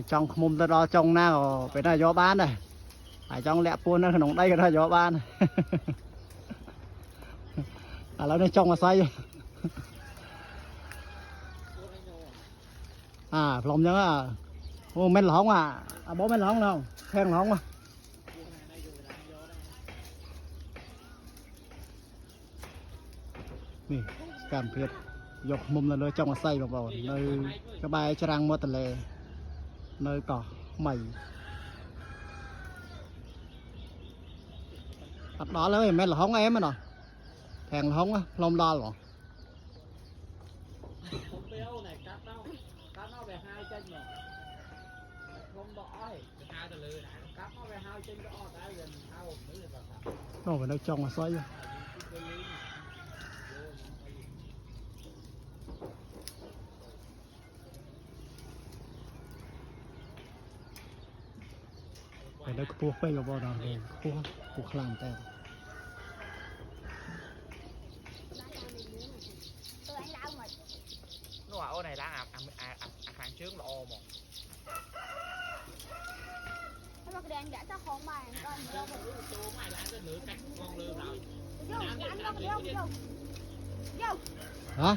trong mồm ta đo trong nào phải là gió bán này trong lẹ buôn nó nóng đây là gió bán nó trong là xoay lòng nhớ ô men lỏng bố men lỏng không khen lỏng nè cảm phiệt dọc mồm là nơi trong là xoay vào nơi cái bài cho răng mua tờ lề nơi cỏ mày đó là men lỏng em á nè khen lỏng á lông đo rồi nó phải nơi trong là xoay phải nơi cua quay vào bò rồi cua làm tay nó ô này đang hàng trước là ô một nó cái đèn đã cho không mà con đâu mà mày lại cái lửa cắt con lươn rồi vô anh đâu vô vô hả